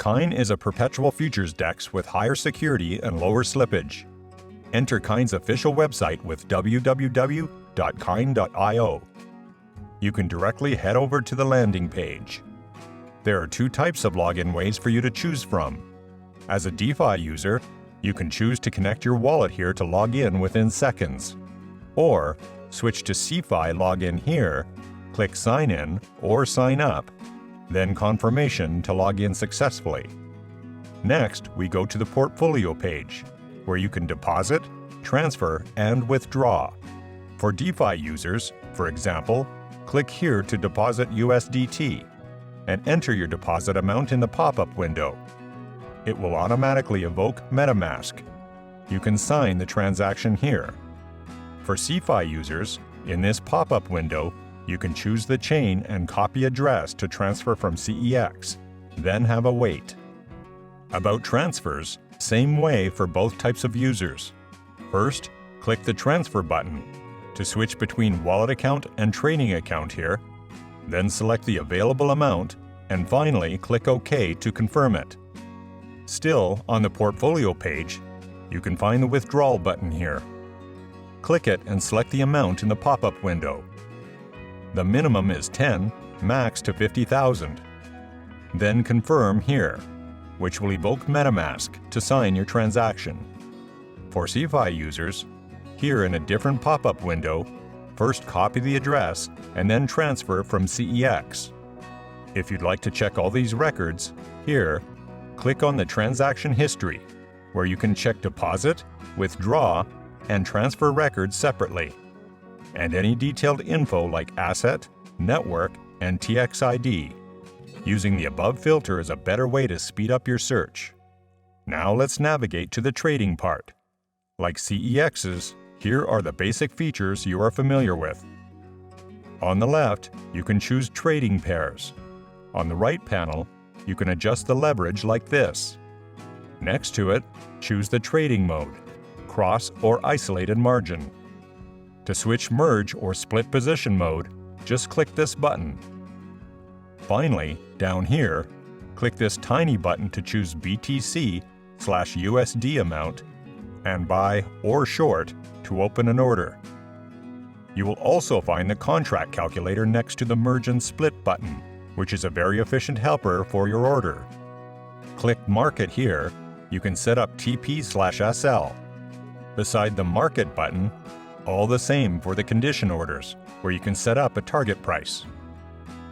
Kine is a perpetual futures DEX with higher security and lower slippage. Enter Kine's official website with www.kine.io. You can directly head over to the landing page. There are two types of login ways for you to choose from. As a DeFi user, you can choose to connect your wallet here to log in within seconds. Or switch to CeFi login here, click Sign In or Sign Up, then Confirmation to log in successfully. Next, we go to the Portfolio page, where you can deposit, transfer, and withdraw. For DeFi users, for example, click here to deposit USDT and enter your deposit amount in the pop-up window. It will automatically evoke MetaMask. You can sign the transaction here. For CeFi users, in this pop-up window, you can choose the chain and copy address to transfer from CEX, then have a wait. About transfers, same way for both types of users. First, click the Transfer button to switch between wallet account and trading account here, then select the available amount, and finally click OK to confirm it. Still, on the Portfolio page, you can find the Withdrawal button here. Click it and select the amount in the pop-up window. The minimum is 10, max to 50,000. Then confirm here, which will evoke MetaMask to sign your transaction. For CeFi users, here in a different pop-up window, first copy the address and then transfer from CEX. If you'd like to check all these records, here, click on the Transaction History, where you can check deposit, withdraw, and transfer records separately, and any detailed info like asset, network, and TXID. Using the above filter is a better way to speed up your search. Now let's navigate to the trading part. Like CEX's, here are the basic features you are familiar with. On the left, you can choose trading pairs. On the right panel, you can adjust the leverage like this. Next to it, choose the trading mode, cross or isolated margin. To switch merge or split position mode, just click this button. Finally, down here, click this tiny button to choose BTC/USD amount and buy or short to open an order. You will also find the contract calculator next to the merge and split button, which is a very efficient helper for your order. Click Market here, you can set up TP/SL. Beside the Market button, all the same for the condition orders, where you can set up a target price.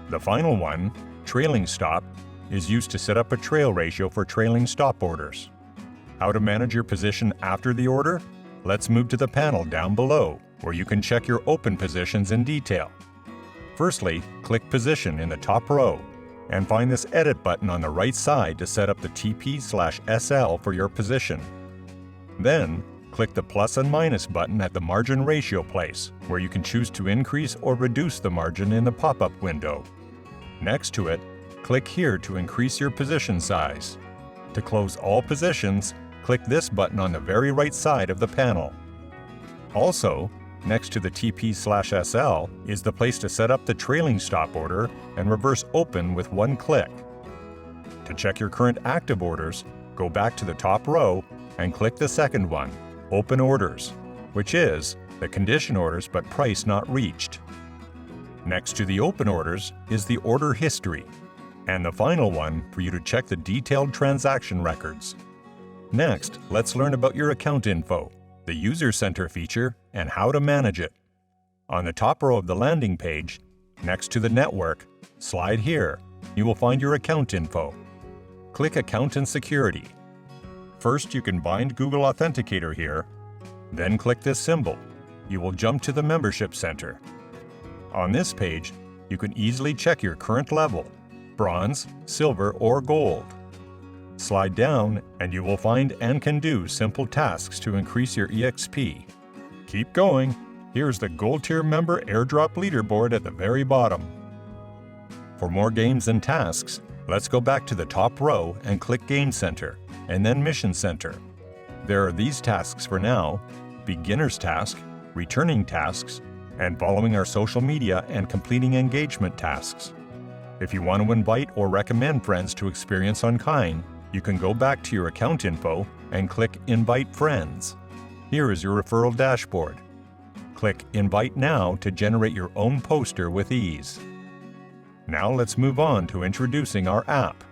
The final one, Trailing Stop, is used to set up a trail ratio for trailing stop orders. How to manage your position after the order? Let's move to the panel down below, where you can check your open positions in detail. Firstly, click Position in the top row, and find this Edit button on the right side to set up the TP/SL for your position. Then, click the plus and minus button at the margin ratio place, where you can choose to increase or reduce the margin in the pop-up window. Next to it, click here to increase your position size. To close all positions, click this button on the very right side of the panel. Also, next to the TP/SL is the place to set up the trailing stop order and reverse open with one click. To check your current active orders, go back to the top row and click the second one, Open Orders, which is the condition orders but price not reached. Next to the open orders is the order history, and the final one for you to check the detailed transaction records. Next, let's learn about your account info, the User Center feature, and how to manage it. On the top row of the landing page, next to the network, slide here, you will find your account info. Click Account and Security. First, you can bind Google Authenticator here, then click this symbol. You will jump to the Membership Center. On this page, you can easily check your current level, bronze, silver, or gold. Slide down and you will find and can do simple tasks to increase your EXP. Keep going. Here's the Gold Tier Member Airdrop leaderboard at the very bottom. For more games and tasks, let's go back to the top row and click Game Center, and then Mission Center. There are these tasks for now: Beginner's Task, Returning Tasks, and following our social media and completing engagement tasks. If you want to invite or recommend friends to experience on Kine, you can go back to your account info and click Invite Friends. Here is your referral dashboard. Click Invite Now to generate your own poster with ease. Now let's move on to introducing our app.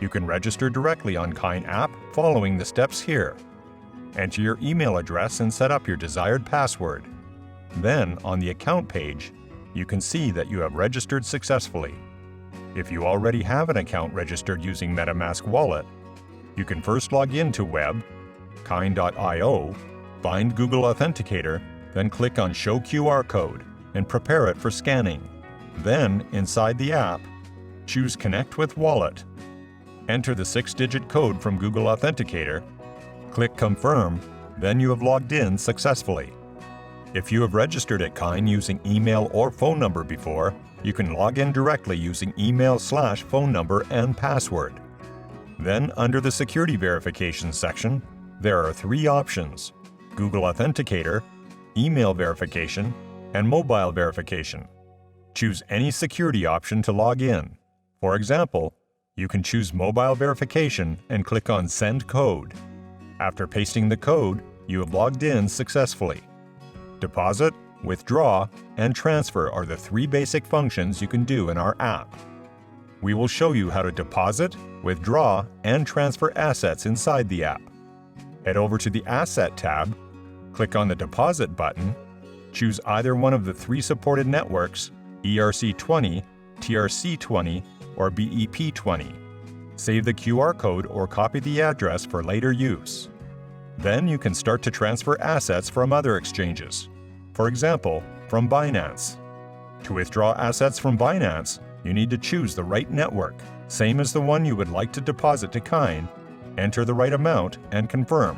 You can register directly on Kine app following the steps here. Enter your email address and set up your desired password. Then, on the account page, you can see that you have registered successfully. If you already have an account registered using MetaMask Wallet, you can first log in to web, kine.io, find Google Authenticator, then click on Show QR Code and prepare it for scanning. Then, inside the app, choose Connect with Wallet. Enter the 6-digit code from Google Authenticator, click Confirm, then you have logged in successfully. If you have registered at Kine using email or phone number before, you can log in directly using email/phone number and password. Then, under the Security Verification section, there are 3 options: Google Authenticator, Email Verification, and Mobile Verification. Choose any security option to log in. For example, you can choose Mobile Verification and click on Send Code. After pasting the code, you have logged in successfully. Deposit, withdraw, and transfer are the 3 basic functions you can do in our app. We will show you how to deposit, withdraw, and transfer assets inside the app. Head over to the Asset tab, click on the Deposit button, choose either one of the 3 supported networks, ERC20, TRC20, or BEP20. Save the QR code or copy the address for later use. Then you can start to transfer assets from other exchanges. For example, from Binance. To withdraw assets from Binance, you need to choose the right network, same as the one you would like to deposit to Kine, enter the right amount, and confirm.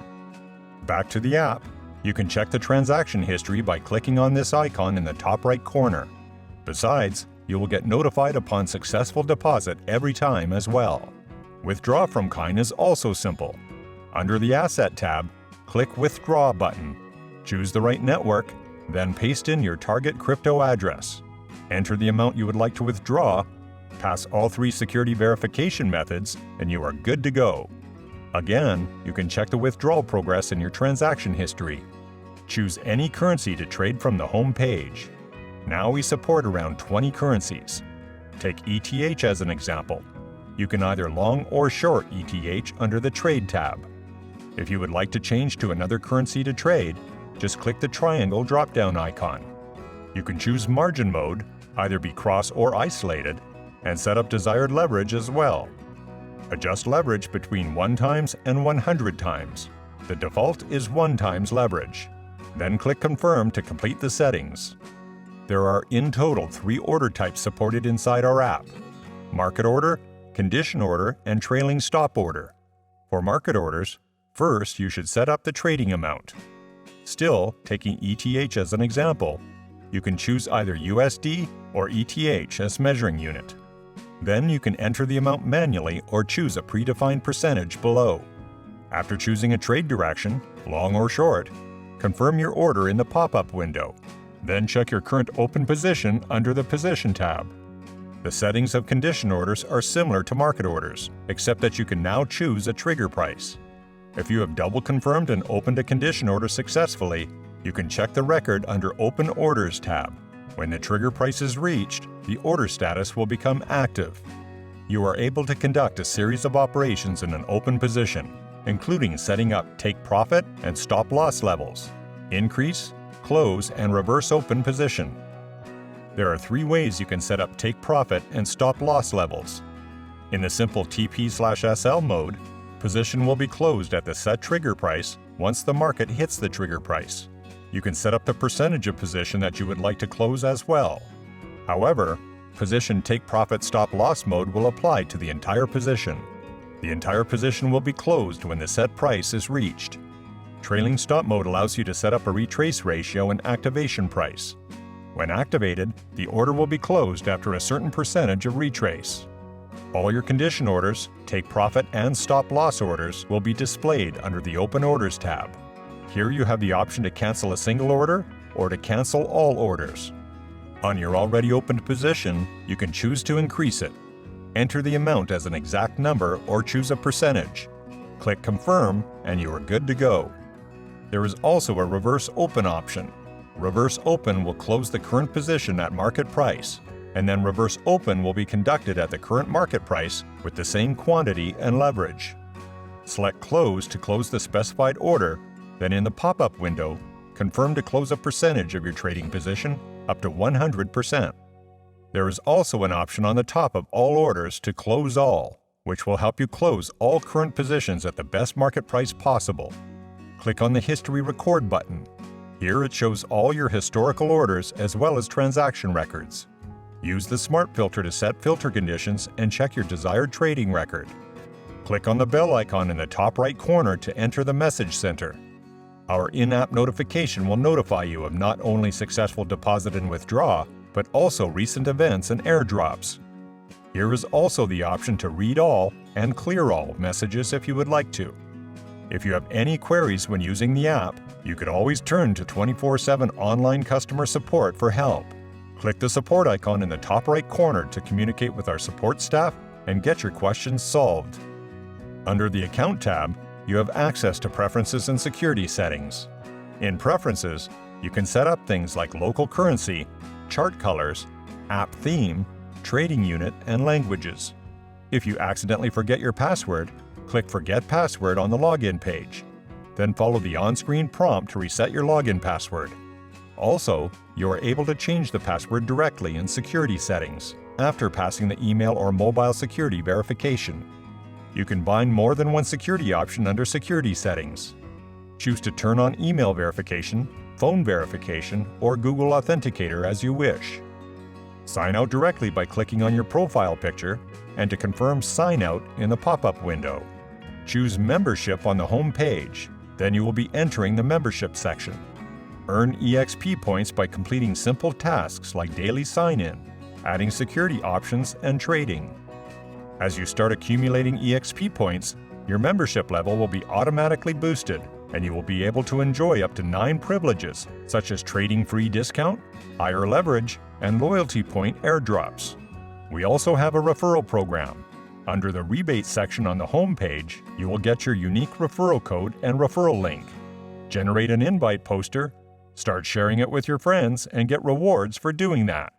Back to the app, you can check the transaction history by clicking on this icon in the top right corner. Besides, you will get notified upon successful deposit every time as well. Withdraw from Kine is also simple. Under the Asset tab, click Withdraw button. Choose the right network, then paste in your target crypto address. Enter the amount you would like to withdraw, pass all 3 security verification methods, and you are good to go. Again, you can check the withdrawal progress in your transaction history. Choose any currency to trade from the home page. Now we support around 20 currencies. Take ETH as an example. You can either long or short ETH under the Trade tab. If you would like to change to another currency to trade, just click the triangle drop-down icon. You can choose margin mode, either be cross or isolated, and set up desired leverage as well. Adjust leverage between 1 times and 100 times. The default is 1 times leverage. Then click Confirm to complete the settings. There are in total 3 order types supported inside our app: market order, condition order, and trailing stop order. For market orders, first you should set up the trading amount. Still, taking ETH as an example, you can choose either USD or ETH as measuring unit. Then you can enter the amount manually or choose a predefined percentage below. After choosing a trade direction, long or short, confirm your order in the pop-up window. Then check your current open position under the Position tab. The settings of condition orders are similar to market orders, except that you can now choose a trigger price. If you have double confirmed and opened a condition order successfully, you can check the record under Open Orders tab. When the trigger price is reached, the order status will become active. You are able to conduct a series of operations in an open position, including setting up take profit and stop loss levels, increase, close, and reverse open position. There are 3 ways you can set up take profit and stop loss levels. In the simple TP/SL mode, position will be closed at the set trigger price once the market hits the trigger price. You can set up the percentage of position that you would like to close as well. However, position take profit stop loss mode will apply to the entire position. The entire position will be closed when the set price is reached. Trailing stop mode allows you to set up a retrace ratio and activation price. When activated, the order will be closed after a certain percentage of retrace. All your condition orders, take profit and stop loss orders will be displayed under the Open Orders tab. Here you have the option to cancel a single order or to cancel all orders. On your already opened position, you can choose to increase it. Enter the amount as an exact number or choose a percentage. Click Confirm and you are good to go. There is also a reverse open option. Reverse open will close the current position at market price, and then reverse open will be conducted at the current market price with the same quantity and leverage. Select Close to close the specified order, then in the pop-up window, confirm to close a percentage of your trading position up to 100%. There is also an option on the top of all orders to close all, which will help you close all current positions at the best market price possible. Click on the History Record button. Here it shows all your historical orders as well as transaction records. Use the Smart Filter to set filter conditions and check your desired trading record. Click on the bell icon in the top right corner to enter the Message Center. Our in-app notification will notify you of not only successful deposit and withdraw, but also recent events and airdrops. Here is also the option to read all and clear all messages if you would like to. If you have any queries when using the app, you could always turn to 24/7 online customer support for help. Click the support icon in the top right corner to communicate with our support staff and get your questions solved. Under the Account tab, you have access to Preferences and Security settings. In Preferences, you can set up things like local currency, chart colors, app theme, trading unit, and languages. If you accidentally forget your password, click Forget Password on the login page. Then follow the on-screen prompt to reset your login password. Also, you are able to change the password directly in Security settings after passing the email or mobile security verification. You can bind more than one security option under Security settings. Choose to turn on email verification, phone verification, or Google Authenticator as you wish. Sign out directly by clicking on your profile picture, and to confirm, sign out in the pop-up window. Choose Membership on the home page, then you will be entering the Membership section. Earn EXP points by completing simple tasks like daily sign-in, adding security options, and trading. As you start accumulating EXP points, your membership level will be automatically boosted, and you will be able to enjoy up to 9 privileges, such as trading free discount, higher leverage, and loyalty point airdrops. We also have a referral program. Under the rebate section on the home page, you will get your unique referral code and referral link. Generate an invite poster, start sharing it with your friends, and get rewards for doing that.